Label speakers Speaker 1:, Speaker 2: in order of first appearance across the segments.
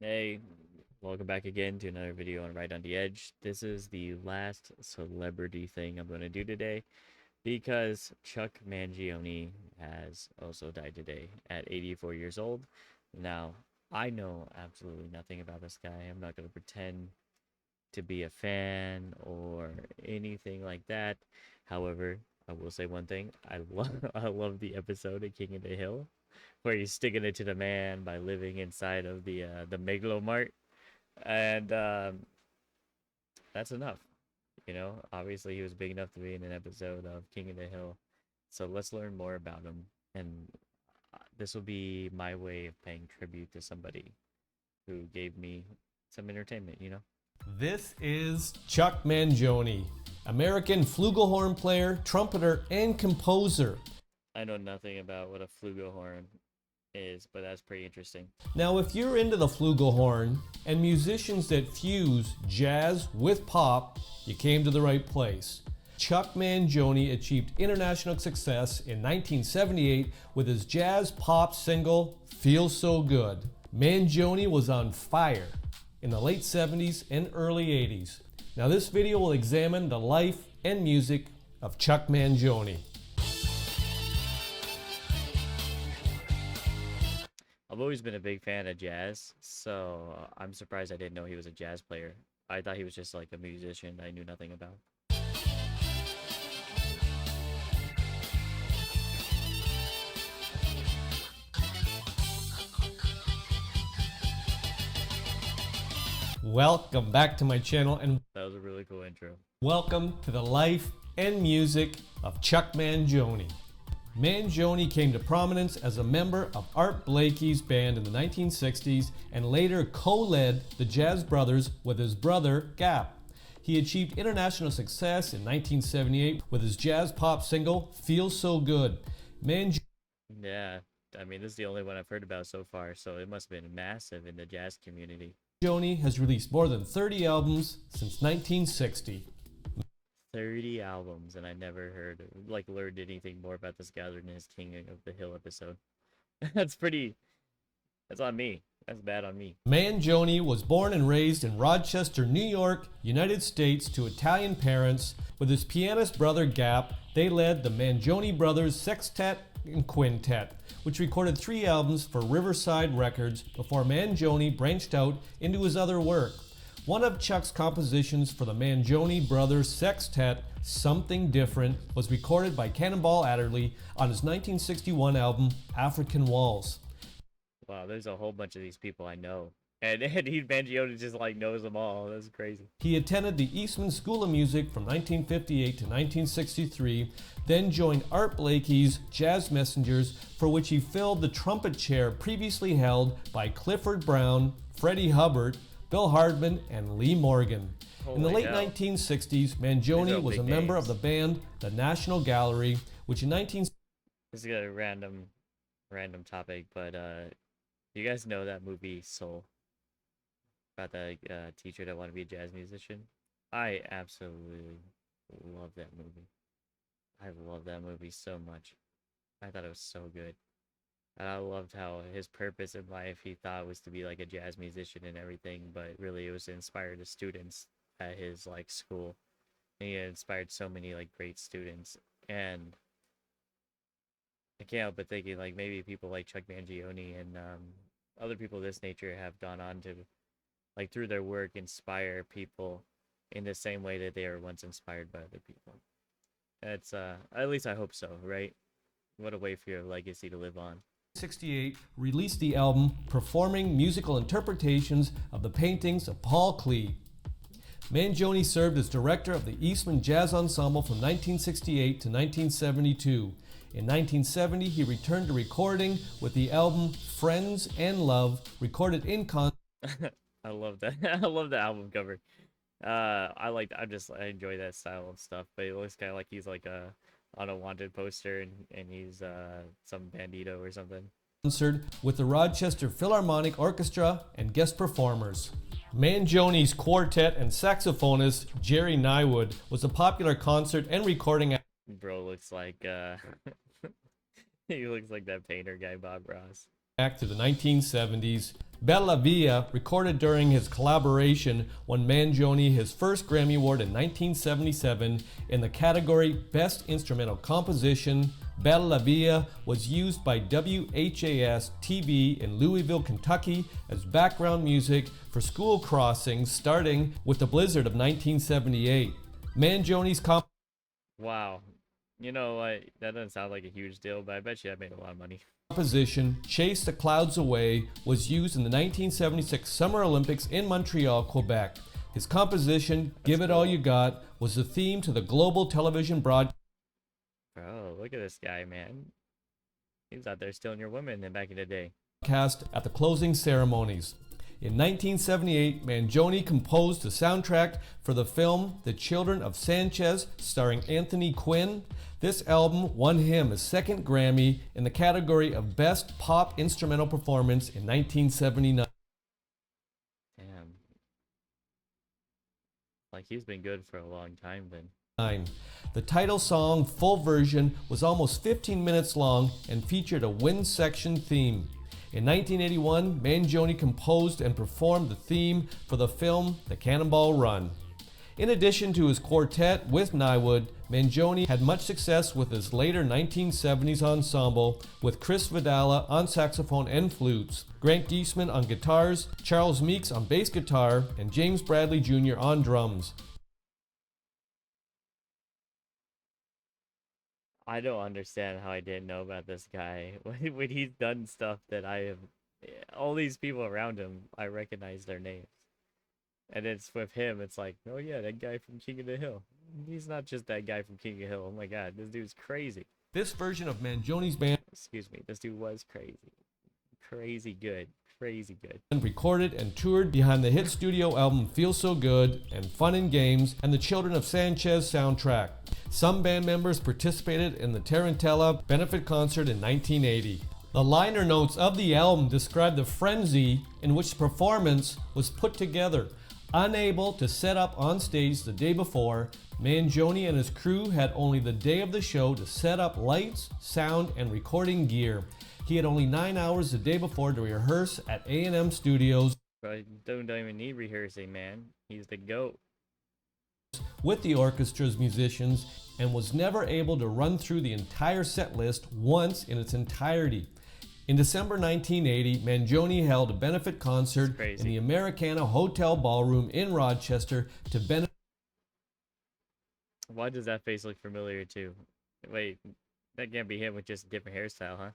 Speaker 1: Hey, welcome back again to another video on Right on the Edge. This is the last celebrity thing I'm going to do today because Chuck Mangione has also died today at 84 years old. Now, I know absolutely nothing about this guy. I'm not going to pretend to be a fan or anything like that. However, I will say one thing. I love I love the episode of King of the Hill where he's sticking it to the man by living inside of the Megalo Mart, and that's enough. Obviously he was big enough to be in an episode of King of the Hill. So let's learn more about him, and this will be my way of paying tribute to somebody who gave me some entertainment.
Speaker 2: This is Chuck Mangione, American flugelhorn player, trumpeter, and composer.
Speaker 1: I know nothing about what a flugelhorn is, but that's pretty interesting.
Speaker 2: Now, if you're into the flugelhorn and musicians that fuse jazz with pop, you came to the right place. Chuck Mangione achieved international success in 1978 with his jazz pop single, Feels So Good. Mangione was on fire in the late 70s and early 80s. Now this video will examine the life and music of Chuck Mangione.
Speaker 1: I've always been a big fan of jazz, so I'm surprised I didn't know he was a jazz player. I thought he was just like a musician I knew nothing about.
Speaker 2: Welcome back to my channel and
Speaker 1: That was a really cool intro.
Speaker 2: welcome to the life and music of Chuck Mangione. Mangione came to prominence as a member of Art Blakey's band in the 1960s and later co-led the Jazz Brothers with his brother Gap. He achieved international success in 1978 with his jazz pop single Feels So Good.
Speaker 1: Yeah, I mean, this is the only one I've heard about so far, so it must have been massive in the jazz community.
Speaker 2: Mangione has released more than 30 albums since 1960.
Speaker 1: 30 albums, and I never learned anything more about this guy other than his King of the Hill episode. That's on me. That's bad on me.
Speaker 2: Mangione was born and raised in Rochester, New York, United States to Italian parents. With his pianist brother Gap, they led the Mangione Brothers Sextet and Quintet, which recorded 3 albums for Riverside Records before Mangione branched out into his other work. One of Chuck's compositions for the Mangione Brothers Sextet, Something Different, was recorded by Cannonball Adderley on his 1961 album, African Waltz.
Speaker 1: Wow, there's a whole bunch of these people I know. And Mangione just knows them all. That's crazy.
Speaker 2: He attended the Eastman School of Music from 1958 to 1963, then joined Art Blakey's Jazz Messengers, for which he filled the trumpet chair previously held by Clifford Brown, Freddie Hubbard, Bill Hardman, and Lee Morgan. In the late 1960s, Mangione was a member of the band The National Gallery, which in 19...
Speaker 1: This is a random topic, but you guys know that movie Soul? About the teacher that wanted to be a jazz musician? I absolutely love that movie. I love that movie so much. I thought it was so good. And I loved how his purpose in life, he thought, was to be like a jazz musician and everything, but really it was to inspire the students at his school. And he inspired so many great students. And I can't help but thinking maybe people like Chuck Mangione and other people of this nature have gone on to through their work inspire people in the same way that they were once inspired by other people. That's at least I hope so, right? What a way for your legacy to live on.
Speaker 2: 1968 released the album performing musical interpretations of the paintings of Paul Klee. Mangione served as director of the Eastman Jazz Ensemble from 1968 to 1972. In 1970, he returned to recording with the album Friends and Love, recorded in concert.
Speaker 1: I love that. I love the album cover. I enjoy that style of stuff, but it looks kind of like he's on a wanted poster and he's some bandito or something.
Speaker 2: Concert with the Rochester Philharmonic Orchestra and guest performers. Mangione's quartet and saxophonist Jerry Nywood was a popular concert and recording.
Speaker 1: Bro looks like he looks like that painter guy Bob Ross.
Speaker 2: Back to the 1970s, Bella Via, recorded during his collaboration, won Mangione his first Grammy Award in 1977 in the category Best Instrumental Composition. Bella Via was used by WHAS TV in Louisville, Kentucky as background music for school crossings starting with the blizzard of 1978. Mangione's
Speaker 1: Wow. You know what? That doesn't sound like a huge deal, but I bet you that made a lot of money.
Speaker 2: composition, Chase the Clouds Away, was used in the 1976 Summer Olympics in Montreal, Quebec. His composition, Give It All You Got, was the theme to the global television broadcast.
Speaker 1: Bro, look at this guy, man. He was out there stealing your women back in the day.
Speaker 2: At the closing ceremonies. In 1978, Mangione composed the soundtrack for the film The Children of Sanchez, starring Anthony Quinn. This album won him his second Grammy in the category of Best Pop Instrumental Performance in 1979.
Speaker 1: Damn. Like, he's been good for a long time then.
Speaker 2: The title song, full version, was almost 15 minutes long and featured a wind section theme. In 1981, Mangione composed and performed the theme for the film The Cannonball Run. In addition to his quartet with Nywood, Mangione had much success with his later 1970s ensemble with Chris Vidala on saxophone and flutes, Grant Geisman on guitars, Charles Meeks on bass guitar, and James Bradley Jr. on drums.
Speaker 1: I don't understand how I didn't know about this guy. When he's done stuff that I have, all these people around him, I recognize their names. And it's with him, it's like, oh yeah, that guy from King of the Hill. He's not just that guy from King of the Hill. Oh my god, this dude's crazy.
Speaker 2: This version of Mangione's band,
Speaker 1: Excuse me, this dude was crazy. Crazy good. Crazy good.
Speaker 2: recorded and toured behind the hit studio album Feel So Good and Fun and Games and the Children of Sanchez soundtrack. Some band members participated in the Tarantella benefit concert in 1980. The liner notes of the album describe the frenzy in which the performance was put together. Unable to set up on stage the day before, Mangione and his crew had only the day of the show to set up lights, sound, and recording gear. He had only 9 hours the day before to rehearse at A&M Studios.
Speaker 1: Bro, don't even need rehearsing, man. He's the GOAT.
Speaker 2: With the orchestra's musicians and was never able to run through the entire set list once in its entirety. In December 1980, Mangione held a benefit concert in the Americana Hotel Ballroom in Rochester to benefit.
Speaker 1: Why does that face look familiar too? Wait, that can't be him with just a different hairstyle, huh?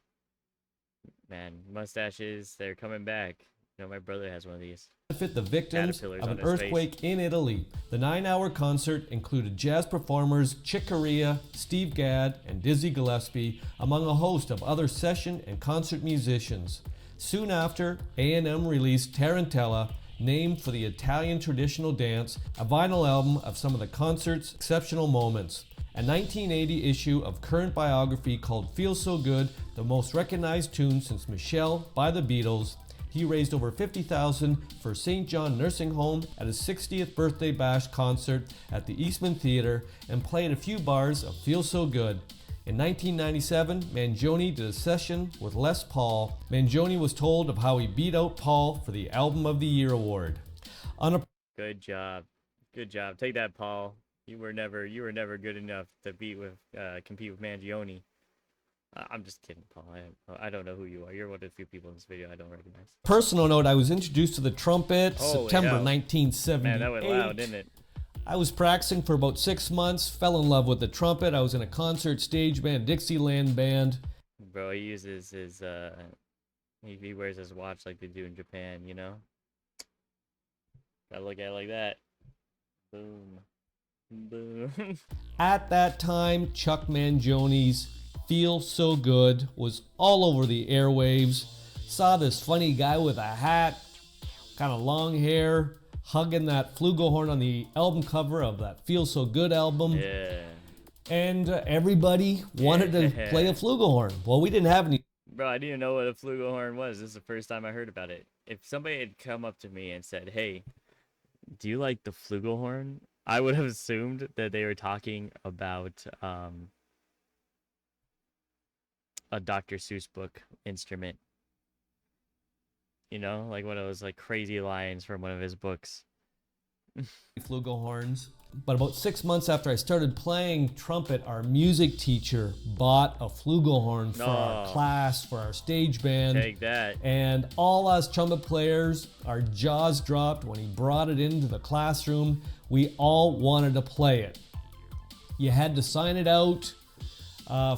Speaker 1: Man, mustaches, they're coming back. You know, my brother has one of these.
Speaker 2: Benefit the victims of an earthquake in Italy. The 9-hour concert included jazz performers Chick Corea, Steve Gadd, and Dizzy Gillespie, among a host of other session and concert musicians. Soon after, A&M released Tarantella, named for the Italian traditional dance, a vinyl album of some of the concert's exceptional moments. A 1980 issue of Current Biography called Feel So Good, the most recognized tune since Michelle by the Beatles. He raised over $50,000 for St. John Nursing Home at his 60th birthday bash concert at the Eastman Theater and played a few bars of Feel So Good. In 1997, Mangione did a session with Les Paul. Mangione was told of how he beat out Paul for the Album of the Year award.
Speaker 1: Good job. Good job. Take that, Paul. You were never good enough to compete with Mangione. I'm just kidding, Paul. I don't know who you are. You're one of the few people in this video I don't recognize.
Speaker 2: Personal note, I was introduced to the trumpet September 1978.
Speaker 1: Man, that went loud, didn't it?
Speaker 2: I was practicing for about 6 months, fell in love with the trumpet. I was in a concert stage band, Dixieland band.
Speaker 1: Bro, he uses his, he wears his watch like they do in Japan, you know? Gotta look at it like that. Boom. Boom.
Speaker 2: At that time, Chuck Mangione's Feel So Good was all over the airwaves. Saw this funny guy with a hat, kind of long hair, hugging that flugelhorn on the album cover of that Feel So Good album.
Speaker 1: Yeah.
Speaker 2: And everybody wanted to play a flugelhorn. Well, we didn't have any.
Speaker 1: Bro, I didn't even know what a flugelhorn was. This is the first time I heard about it. If somebody had come up to me and said, hey, do you like the flugelhorn? I would have assumed that they were talking about a Dr. Seuss book instrument. You know, like one of those like crazy lines from one of his books.
Speaker 2: Flugelhorns. But about 6 months after I started playing trumpet, our music teacher bought a flugelhorn for our
Speaker 1: No.
Speaker 2: class, for our stage band.
Speaker 1: Take that.
Speaker 2: And all us trumpet players, our jaws dropped when he brought it into the classroom. We all wanted to play it. You had to sign it out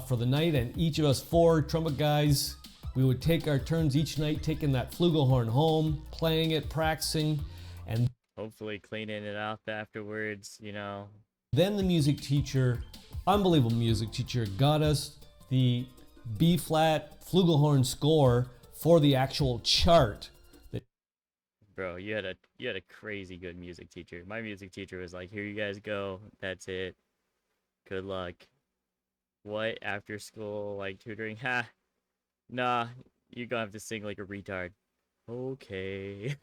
Speaker 2: for the night, and each of us 4 trumpet guys, we would take our turns each night taking that flugelhorn home, playing it, practicing, and
Speaker 1: Hopefully cleaning it up afterwards, you know.
Speaker 2: then the music teacher, unbelievable music teacher, got us the B-flat flugelhorn score for the actual chart.
Speaker 1: Bro, you had a crazy good music teacher. My music teacher was like, "Here you guys go. That's it. Good luck." What, after school like tutoring? Ha. Nah, you're gonna have to sing like a retard. Okay.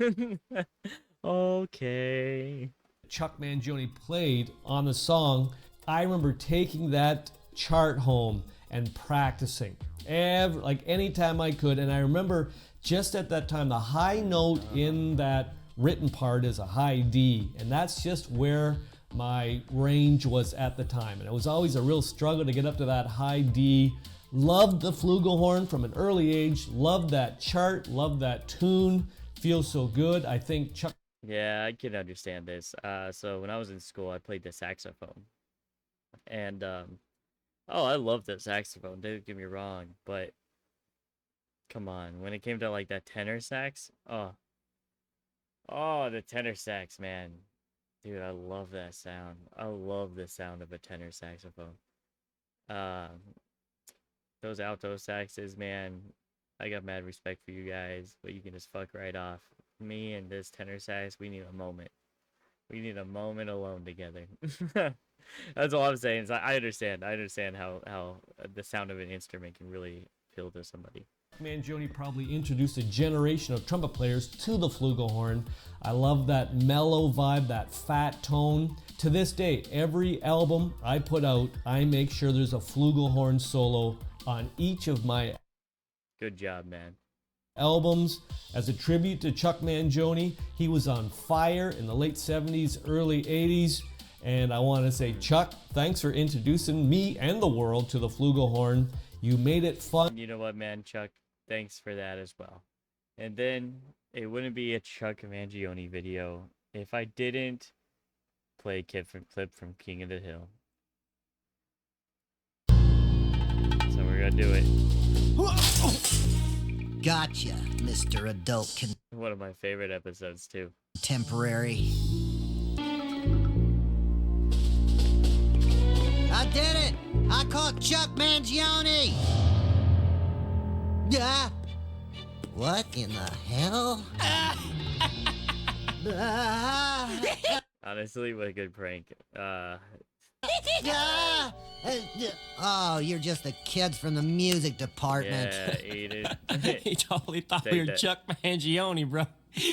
Speaker 1: Okay.
Speaker 2: Chuck Mangione played on the song. I remember taking that chart home and practicing like anytime I could. And I remember just at that time, the high note in that written part is a high D, and that's just where my range was at the time. And it was always a real struggle to get up to that high D. Loved the flugelhorn from an early age, loved that chart, loved that tune, feels so good. I think Chuck
Speaker 1: Yeah, I can understand this. So when I was in school, I played the saxophone, and oh, I love the saxophone. Don't get me wrong, but come on, when it came to like that tenor sax, oh, the tenor sax, man, dude, I love that sound. I love the sound of a tenor saxophone. Um, those alto saxes, man, I got mad respect for you guys, but you can just fuck right off. Me and this tenor sax, we need a moment. We need a moment alone together. That's all I'm saying. Is I understand. I understand how the sound of an instrument can really appeal to somebody.
Speaker 2: Mangione probably introduced a generation of trumpet players to the flugelhorn. I love that mellow vibe, that fat tone. To this day, every album I put out, I make sure there's a flugelhorn solo on each of my
Speaker 1: Good job, man.
Speaker 2: albums. As a tribute to Chuck Mangione, he was on fire in the late 70s, early 80s. And I want to say, Chuck, thanks for introducing me and the world to the flugelhorn. You made it fun.
Speaker 1: You know what, man, Chuck? Thanks for that as well. And then it wouldn't be a Chuck Mangione video if I didn't play a clip from King of the Hill. So we're gonna do it.
Speaker 3: Gotcha, Mr. Adult
Speaker 1: One of my favorite episodes too.
Speaker 3: Contemporary. I did it! I caught Chuck Mangione! Yeah. What in the hell?
Speaker 1: Honestly, what a good prank.
Speaker 3: Oh, you're just the kids from the music department.
Speaker 1: Yeah, eat it.
Speaker 4: He totally thought
Speaker 1: Take
Speaker 4: we were
Speaker 1: that.
Speaker 4: Chuck Mangione, bro.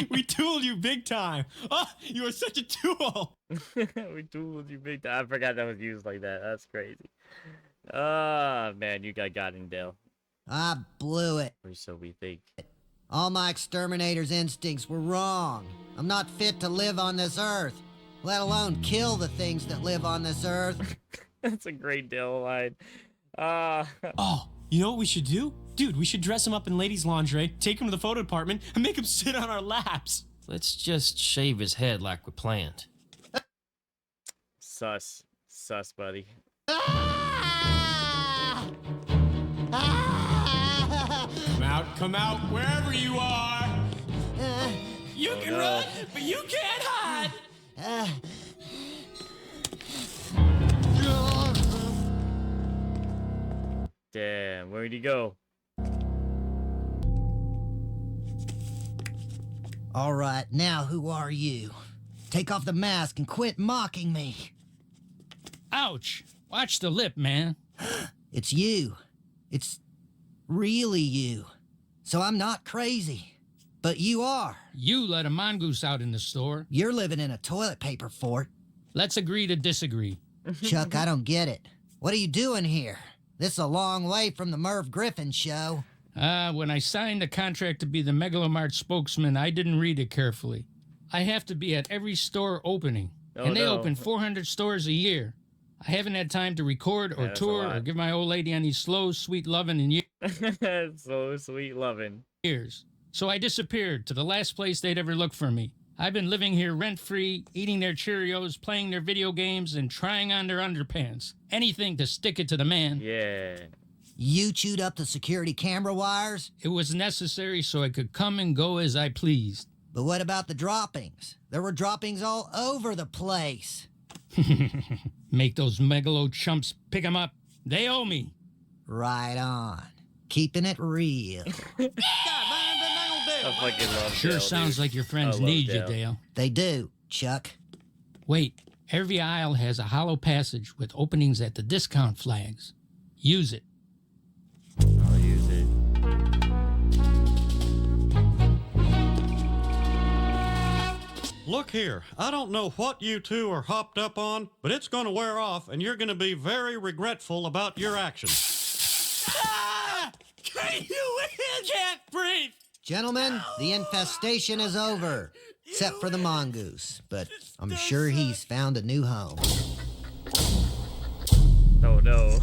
Speaker 4: We tooled you big time. Oh, you were such a tool.
Speaker 1: We tooled you big time. I forgot that was used like that. That's crazy. Ah, man, you got in, Dale.
Speaker 3: I blew it.
Speaker 1: Or so we think.
Speaker 3: All my exterminator's instincts were wrong. I'm not fit to live on this earth, let alone kill the things that live on this earth.
Speaker 1: That's a great Dale line. Ah.
Speaker 4: Oh, you know what we should do? Dude, we should dress him up in ladies' lingerie, take him to the photo department, and make him sit on our laps.
Speaker 5: Let's just shave his head like we planned.
Speaker 1: Sus, buddy.
Speaker 3: Ah! Ah!
Speaker 4: Come out, wherever you are. You can
Speaker 1: no.
Speaker 4: run, but you can't hide.
Speaker 1: Damn, where'd he go?
Speaker 3: All right, now who are you? Take off the mask and quit mocking me.
Speaker 6: Ouch! Watch the lip, man.
Speaker 3: It's you. It's really you. So I'm not crazy. But you are.
Speaker 6: You let a mongoose out in the store.
Speaker 3: You're living in a toilet paper fort.
Speaker 6: Let's agree to disagree.
Speaker 3: Chuck, I don't get it. What are you doing here? This is a long way from the Merv Griffin show.
Speaker 6: When I signed the contract to be the Megalomart spokesman, I didn't read it carefully. I have to be at every store opening,
Speaker 1: Oh,
Speaker 6: and they
Speaker 1: no.
Speaker 6: open 400 stores a year. I haven't had time to record or
Speaker 1: that's a
Speaker 6: tour or
Speaker 1: lot.
Speaker 6: give my old lady any slow, sweet loving in
Speaker 1: So sweet loving.
Speaker 6: years. So I disappeared to the last place they'd ever look for me. I've been living here rent-free, eating their Cheerios, playing their video games, and trying on their underpants. Anything to stick it to the man.
Speaker 1: Yeah.
Speaker 3: You chewed up the security camera wires?
Speaker 6: It was necessary so I could come and go as I pleased.
Speaker 3: But what about the droppings? There were droppings all over the place.
Speaker 6: Make those megalo chumps pick 'em up. They owe me.
Speaker 3: Right on. Keeping it real.
Speaker 1: I fucking love
Speaker 6: Sure
Speaker 1: Dale,
Speaker 6: sounds
Speaker 1: dude.
Speaker 6: like your friends
Speaker 1: I love
Speaker 6: need you,
Speaker 1: Dale.
Speaker 6: Dale.
Speaker 3: They do, Chuck.
Speaker 6: Wait, every aisle has a hollow passage with openings at the discount flags. Use it.
Speaker 1: I'll use it.
Speaker 7: Look here, I don't know what you two are hopped up on, but it's going to wear off and you're going to be very regretful about your actions.
Speaker 4: Can't breathe.
Speaker 3: Gentlemen, the infestation is over. Except for the mongoose, but I'm sure he's found a new home.
Speaker 1: Oh no.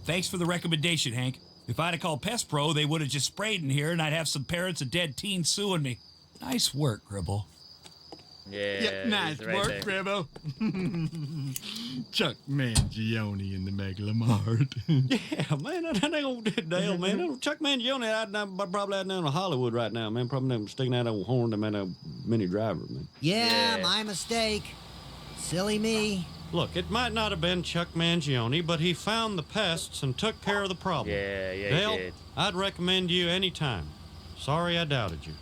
Speaker 8: Thanks for the recommendation, Hank. If I'd have called Pest Pro, they would have just sprayed in here and I'd have some parents of dead teens suing me. Nice work, Gribble.
Speaker 1: Yeah.
Speaker 9: Nice
Speaker 1: he's right
Speaker 9: work,
Speaker 1: there.
Speaker 9: Gribble. Chuck Mangione in the Megalomart.
Speaker 7: Yeah, man, that ain't old Dale, man. Chuck Mangione, I'd probably out down in Hollywood right now, man. Probably sticking that old horn to man, a mini driver, man.
Speaker 3: Yeah,
Speaker 1: Yeah.
Speaker 3: my mistake. Silly me.
Speaker 7: Look, it might not have been Chuck Mangione, but he found the pests and took care of the problem.
Speaker 1: Yeah, yeah,
Speaker 7: Dale,
Speaker 1: he did.
Speaker 7: I'd recommend you any time. Sorry I doubted you.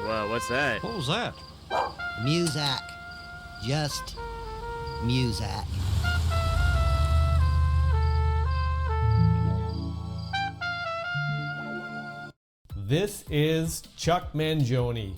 Speaker 1: Wow, what's that?
Speaker 7: What was that?
Speaker 3: Muzak. Just Muzak.
Speaker 2: This is Chuck Mangione.